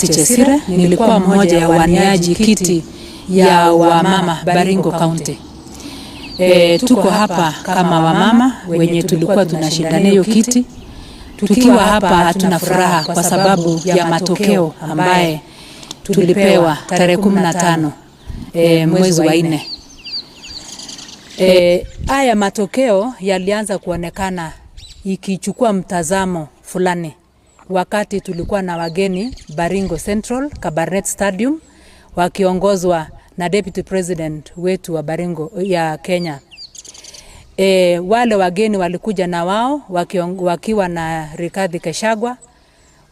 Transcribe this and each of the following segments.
Chesire, nilikuwa mmoja ya waniaji kiti ya wamama Baringo County. Tuko hapa kama wamama wenye tulikuwa tunashindania hiyo kiti. Tukiwa hapa hatuna furaha kwa sababu ya matokeo ambaye tulipewa tarehe 15 mwezi wa 4. Haya matokeo yalianza kuonekana ikichukua mtazamo fulani wakati tulikuwa na wageni Baringo Central Kabarnet Stadium wakiongozwa na Deputy President wetu wa Baringo ya Kenya. Wale wageni walikuja na wao wakiwa na Rigathi Gachagua,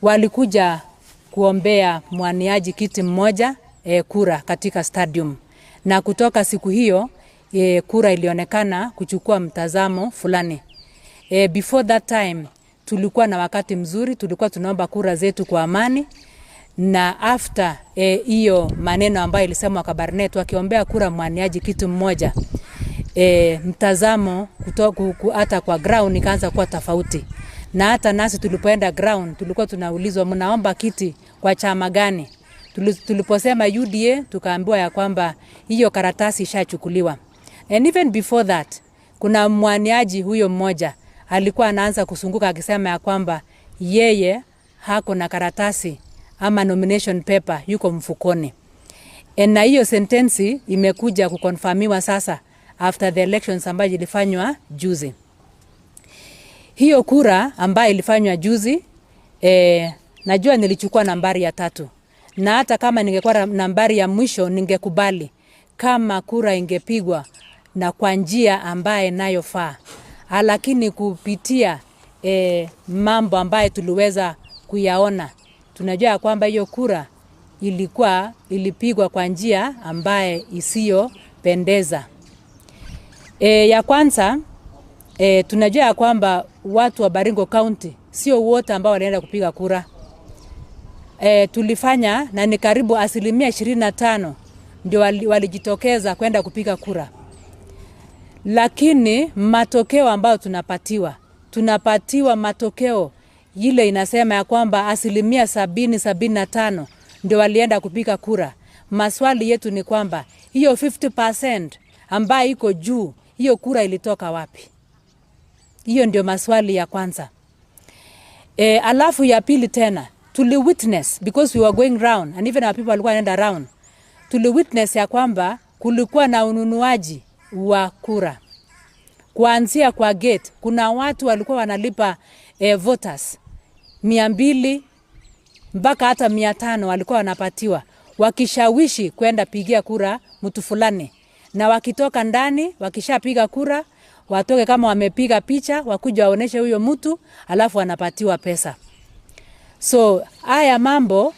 walikuja kuombea mwaniaji kiti mmoja kura katika stadium, na kutoka siku hiyo kura ilionekana kuchukua mtazamo fulani. Before that time tulikuwa na wakati mzuri, tulikuwa tunaomba kura zetu kwa amani, na after hiyo maneno ambayo ilisemwa Kabarnet wakiombea kura mwaniaji kiti mmoja, mtazamo hata kwa ground ikaanza kuwa tofauti. Na hata nasi tulipoenda ground tulikuwa tunaulizwa mnaomba kiti kwa chama gani. Tuliposema UDA tukaambiwa ya kwamba hiyo karatasi ishachukuliwa. And even before that kuna mwaniaji huyo mmoja alikuwa anaanza kusunguka akisema ya kwamba yeye hako na karatasi ama nomination paper yuko mfukoni. Na hiyo sentensi imekuja kukonfirmiwa sasa after the elections ambayo ilifanywa juzi. Hiyo kura ambayo ilifanywa juzi, najua nilichukua nambari ya 3. Na hata kama ningekuwa nambari ya mwisho ningekubali kama kura ingepigwa na kwa njia ambaye inayofaa. Lakini kupitia mambo ambaye tuliweza kuyaona, tunajua kwamba hiyo kura ilipigwa kwa njia ambaye isiyo pendeza. Ya kwanza, tunajua kwamba watu wa Baringo County sio wote ambao walienda kupiga kura. Tulifanya na ni karibu 25% ndio walijitokeza kwenda kupiga kura. Lakini matokeo ambayo tunapatiwa matokeo ile inasema ya kwamba 70-75 ndio walienda kupiga kura. Maswali yetu ni kwamba hiyo 50% ambayo iko juu, hiyo kura ilitoka wapi? Hiyo ndio maswali ya kwanza. Alafu ya pili tena, witness because we were going round and even our people walikuwa wanaenda round. Witness ya kwamba kulikuwa na ununuaji wa kura. Kuanzia kwa gate, kuna watu walikuwa wanalipa voters 200 mpaka hata 500 walikuwa wanapatiwa wakishawishi kwenda pigia kura mtu fulani. Na wakitoka ndani, wakishapiga kura, watoke kama wamepiga picha, wakuja waoneshe huyo mtu, alafu wanapatiwa pesa. So, haya mambo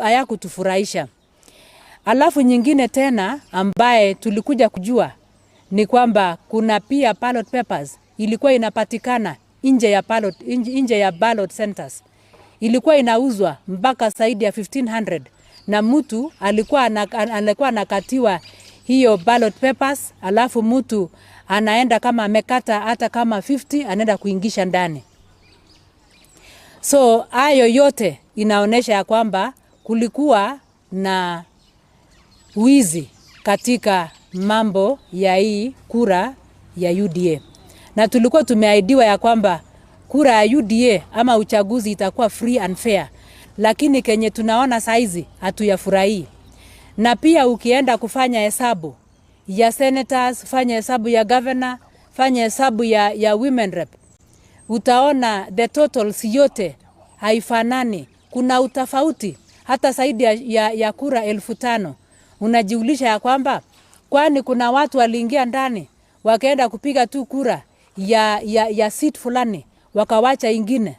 hayakutufurahisha. Alafu nyingine tena ambaye tulikuja kujua ni kwamba kuna pia ballot papers ilikuwa inapatikana nje ya ballot centers. Ilikuwa inauzwa mpaka zaidi ya 1500 na mtu alikuwa anakatiwa hiyo ballot papers, alafu mtu anaenda kama amekata hata kama 50 anaenda kuingisha ndani. So hayo yote inaonesha ya kwamba kulikuwa na wizi katika mambo ya hii kura ya UDA. Na tulikuwa tumeahidiwa ya kwamba kura ya UDA ama uchaguzi itakuwa free and fair. Lakini kenye tunaona saizi hatuyafurahii. Na pia ukienda kufanya hesabu ya senators, fanya hesabu ya governor, fanya hesabu ya women rep, utaona the totals yote haifanani. Kuna utofauti hata zaidi ya kura 1500. Unajiulisha ya kwamba kwani kuna watu waliingia ndani wakaenda kupiga tu kura ya seat fulani wakawacha ingine.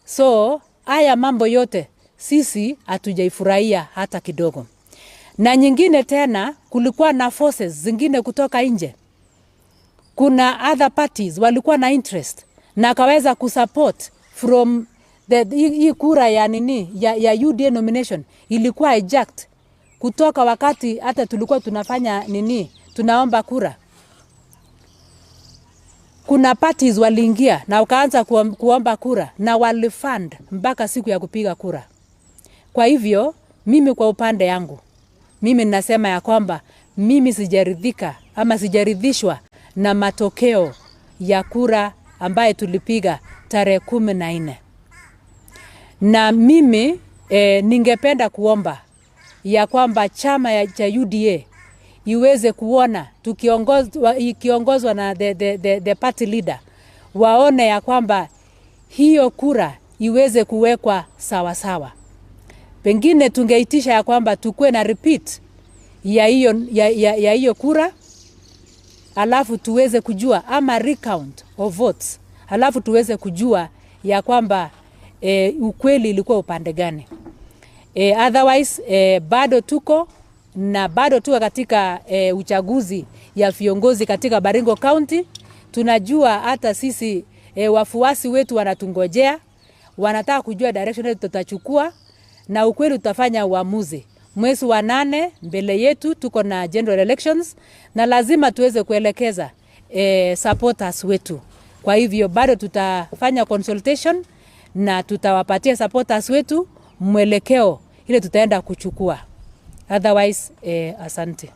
So haya mambo yote sisi hatujaifurahia hata kidogo. Na nyingine tena kulikuwa na forces zingine kutoka nje. Kuna other parties walikuwa na interest na kaweza kusupport from hii kura ya UDA nomination ilikuwa hijacked kutoka wakati hata tulikuwa tunafanya tunaomba kura. Kuna parties waliingia na wakaanza kuomba kura na walifund mpaka siku ya kupiga kura. Kwa hivyo, mimi kwa upande yangu, mimi ninasema ya kwamba mimi sijaridhika ama sijaridhishwa na matokeo ya kura ambaye tulipiga tarehe 14. Na mimi ningependa kuomba ya kwamba chama cha UDA iweze kuona ikiongozwa na the party leader, waone ya kwamba hiyo kura iweze kuwekwa sawa sawa. Pengine tungeitisha ya kwamba tukue na repeat ya hiyo kura, alafu tuweze kujua, ama recount of votes, alafu tuweze kujua ya kwamba ukweli ilikuwa upande gani. Otherwise bado tuko katika uchaguzi ya viongozi katika Baringo County. Tunajua hata sisi wafuasi wetu wanatungojea, wanataka kujua direction yetu tutachukua, na ukweli tutafanya uamuzi mwezi wa 8. Mbele yetu tuko na general elections, na lazima tuweze kuelekeza supporters wetu. Kwa hivyo bado tutafanya consultation na tutawapatia supporters wetu mwelekeo ile tutaenda kuchukua. Otherwise asante.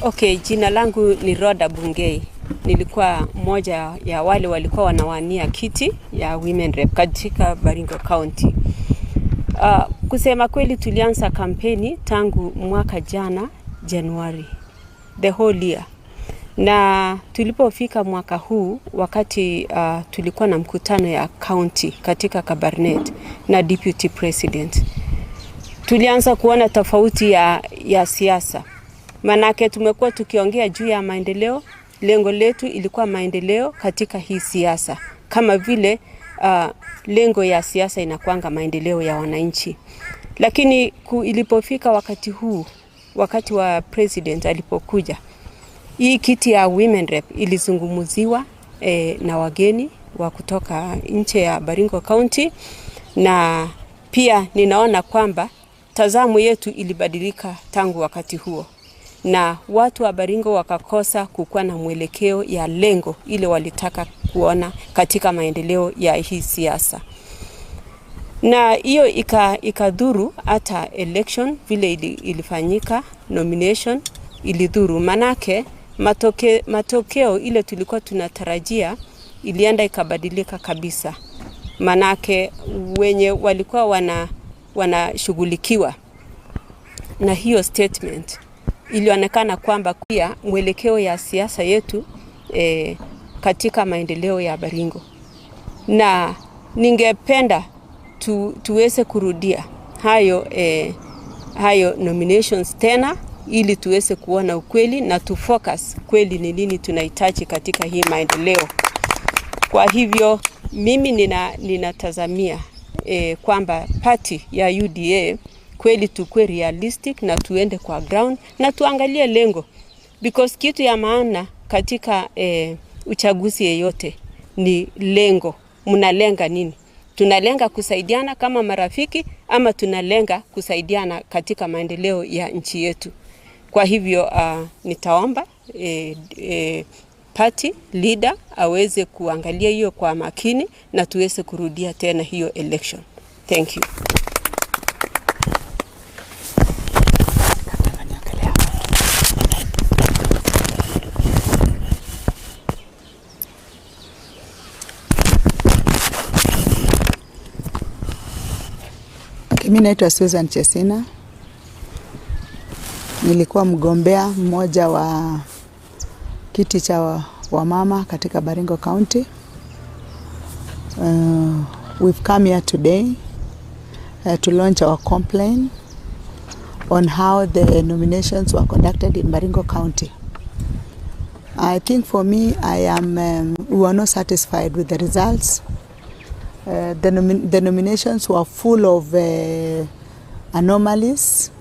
Okay, jina langu ni Rhoda Bungei. Nilikuwa mmoja ya wale walikuwa wanawania kiti ya women rep katika Baringo County. Kusema kweli tulianza kampeni tangu mwaka jana Januari, the whole year. Na tulipofika mwaka huu, wakati tulikuwa na mkutano ya county katika Kabarnet na deputy president, tulianza kuona tofauti ya siasa. Manake tumekuwa tukiongea juu ya maendeleo, lengo letu ilikuwa maendeleo katika hii siasa. Kama vile lengo ya siasa inakuanga maendeleo ya wananchi. Lakini ilipofika wakati huu, wakati wa president alipokuja, hii kiti ya women rep ilizungumuziwa na wageni wa kutoka nje ya Baringo County, na pia ninaona kwamba tazamo yetu ilibadilika tangu wakati huo, na watu wa Baringo wakakosa kukuwa na mwelekeo ya lengo ile walitaka kuona katika maendeleo ya hii siasa. Na hiyo ikadhuru hata election vile ilifanyika, nomination ilidhuru. Manake matokeo ile tulikuwa tunatarajia ilienda ikabadilika kabisa. Manake wenye walikuwa wanashughulikiwa na hiyo statement, ilionekana kwamba pia mwelekeo ya siasa yetu katika maendeleo ya Baringo. Na ningependa tuweze kurudia hayo nominations tena, ili tuweze kuona ukweli na tufocus kweli ni nini tunahitaji katika hii maendeleo. Kwa hivyo mimi ninatazamia kwamba party ya UDA kweli tukue realistic na tuende kwa ground na tuangalie lengo, because kitu ya maana katika uchaguzi yeyote ni lengo. Mnalenga nini? Tunalenga kusaidiana kama marafiki, ama tunalenga kusaidiana katika maendeleo ya nchi yetu? Kwa hivyo nitaomba party leader aweze kuangalia hiyo kwa makini na tuweze kurudia tena hiyo election. Thank you. Mimi naitwa Susan Chesina. Nilikuwa mgombea mmoja wa kiti cha wamama katika Baringo County. We've come here today to launch our complaint on how the nominations were conducted in Baringo County. I think for me, we were not satisfied with the results. The nominations were full of anomalies.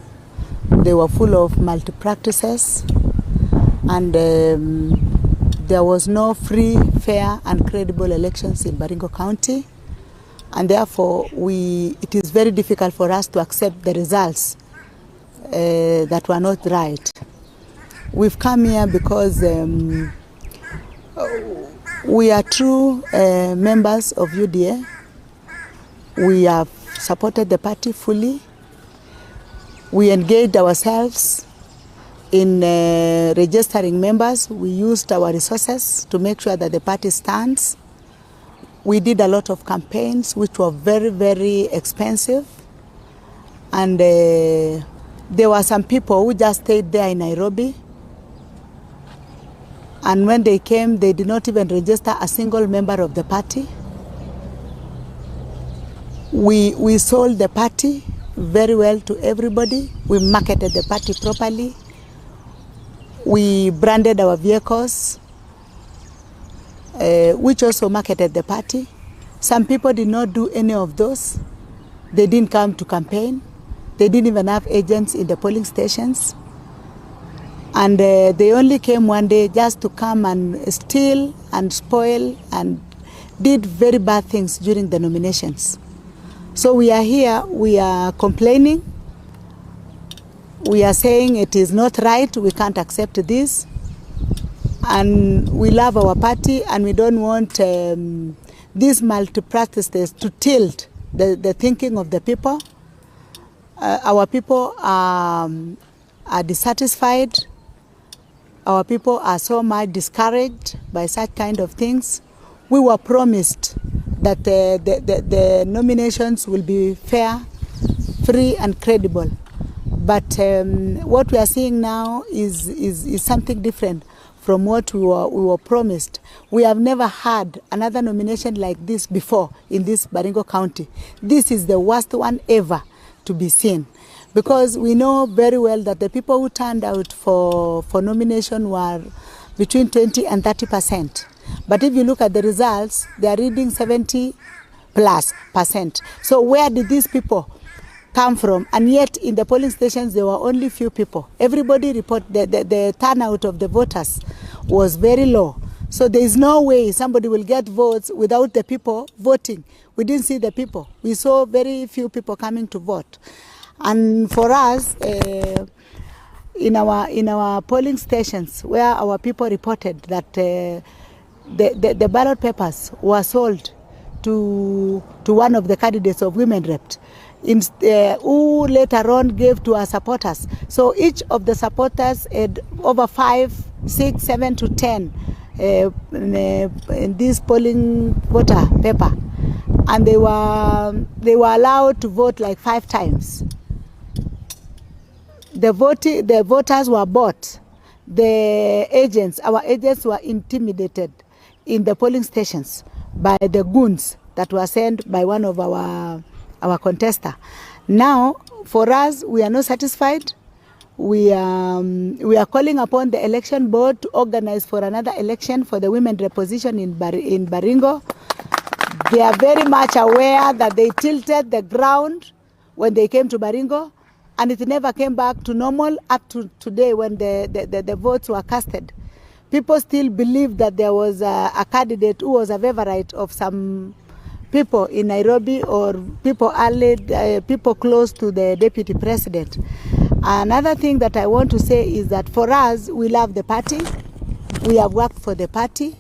They were full of multi-practices, and there was no free, fair and credible elections in Baringo County, and therefore it is very difficult for us to accept the results that were not right. We've come here because we are true members of UDA. We have supported the party fully. We engaged ourselves in registering members. We used our resources to make sure that the party stands. We did a lot of campaigns which were very, very expensive. And there were some people who just stayed there in Nairobi. And when they came, they did not even register a single member of the party. We sold the party very well to everybody. We marketed the party properly. We branded our vehicles, which also marketed the party. Some people did not do any of those. They didn't come to campaign. They didn't even have agents in the polling stations. And they only came one day just to come and steal and spoil and did very bad things during the nominations. So we are here, we are complaining. We are saying it is not right, we can't accept this. And we love our party and we don't want these multi-practices to tilt the thinking of the people. Our people are dissatisfied. Our people are so much discouraged by such kind of things. We were promised that the nominations will be fair, free and credible. But what we are seeing now is something different from what we were promised. We have never had another nomination like this before in this Baringo County. This is the worst one ever to be seen. Because we know very well that the people who turned out for nomination were between 20 and 30%. But if you look at the results, they are reading 70+%. So where did these people come from? And yet in the polling stations, there were only few people. Everybody report the turnout of the voters was very low. So there is no way somebody will get votes without the people voting. We didn't see the people. We saw very few people coming to vote. And for us, in our polling stations, where our people reported that the ballot papers were sold to one of the candidates of Women Rep, who later on gave to our supporters. So each of the supporters had over 5, 6, 7 to 10 in this polling voter paper, and they were allowed to vote like 5 times. The voters were bought. The agents, our agents were intimidated in the polling stations by the goons that were sent by one of our contestants. Now, for us, we are not satisfied. We are calling upon the election board to organize for another election for the women reposition in Baringo. They are very much aware that they tilted the ground when they came to Baringo, and it never came back to normal up to today when the votes were casted. People still believe that there was a candidate who was a favorite of some people in Nairobi or people close to the deputy president. Another thing that I want to say is that for us, we love the party. We have worked for the party.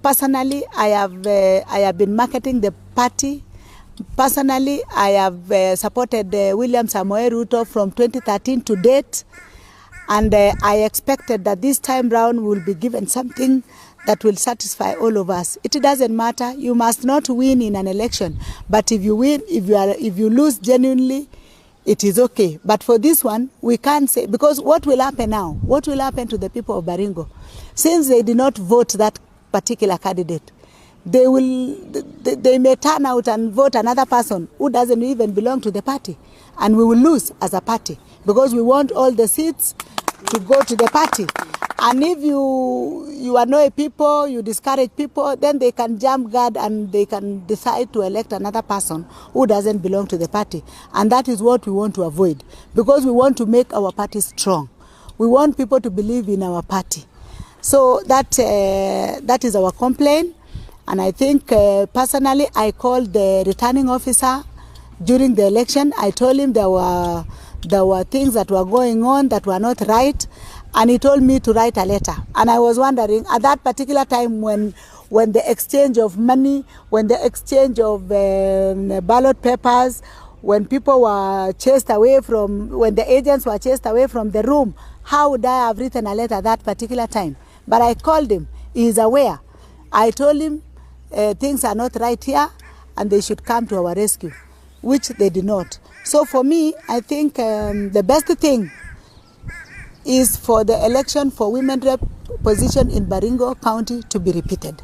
Personally, I have been marketing the party. Personally, I have supported William Samoei Ruto from 2013 to date, and I expected that this time round we will be given something that will satisfy all of us. It doesn't matter. You must not win in an election, but if you win, if you lose genuinely, it is okay. But for this one, we can't say, because what will happen now? What will happen to the people of Baringo? Since they did not vote that particular candidate, they may turn out and vote another person who doesn't even belong to the party, and we will lose as a party because we want all the seats to go to the party. And if you annoy people, you discourage people, then they can jump guard and they can decide to elect another person who doesn't belong to the party. And that is what we want to avoid, because we want to make our party strong. We want people to believe in our party. So that is our complaint. And I think personally, I called the returning officer during the election. I told him there were things that were going on that were not right. and he told me to write a letter. And I was wondering, at that particular time when the exchange of money, when the exchange of ballot papers, when people were chased away from, when the agents were chased away from the room, how would I have written a letter at that particular time? But I called him. He is aware. I told him things are not right here and they should come to our rescue, which they did not. So for me, I think the best thing is for the election for women rep position in Baringo County to be repeated.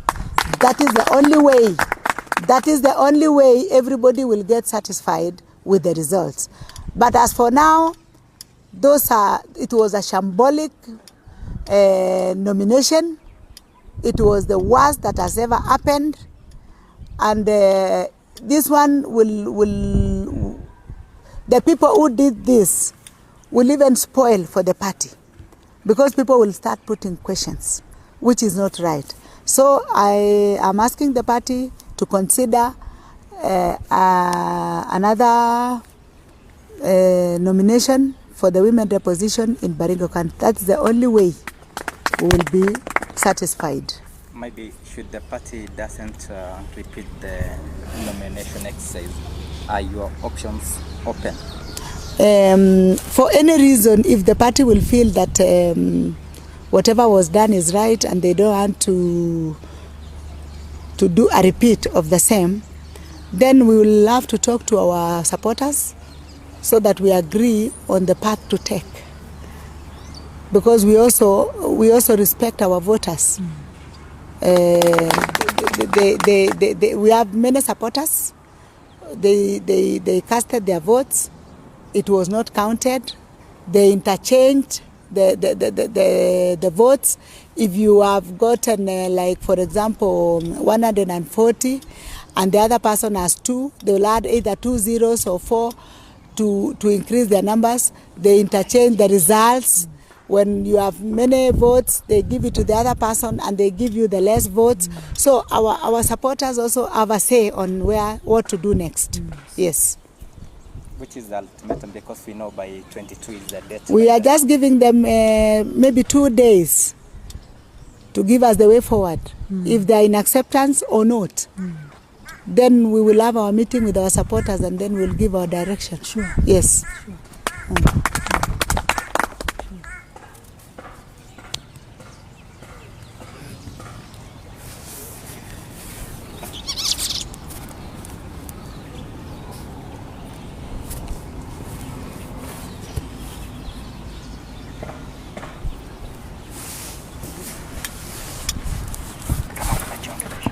That is the only way. That is the only way everybody will get satisfied with the results. But as for now, it was a shambolic nomination. It was the worst that has ever happened. And this one the people who did this will even spoil for the party, because people will start putting questions, which is not right. So I am asking the party to consider another nomination for the women position in Baringo County. That's the only way we will be satisfied. Maybe should the party doesn't repeat the nomination exercise, are your options open? For any reason, if the party will feel that whatever was done is right and they don't want to do a repeat of the same, then we will have to talk to our supporters so that we agree on the path to take. Because we also respect our voters. We have many supporters. They casted their votes. It was not counted. They interchanged the votes. If you have gotten, like for example, 140, and the other person has 2, they will add either 2 zeros or 4 to increase their numbers. They interchange the results. When you have many votes, they give it to the other person and they give you the less votes. So our supporters also have a say on what to do next. Yes. Which is the ultimatum, because we know by 22 is the date. We are just giving them maybe 2 days to give us the way forward. If they are in acceptance or not. Then we will have our meeting with our supporters and then we'll give our direction. Sure. Yes. Sure.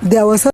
There was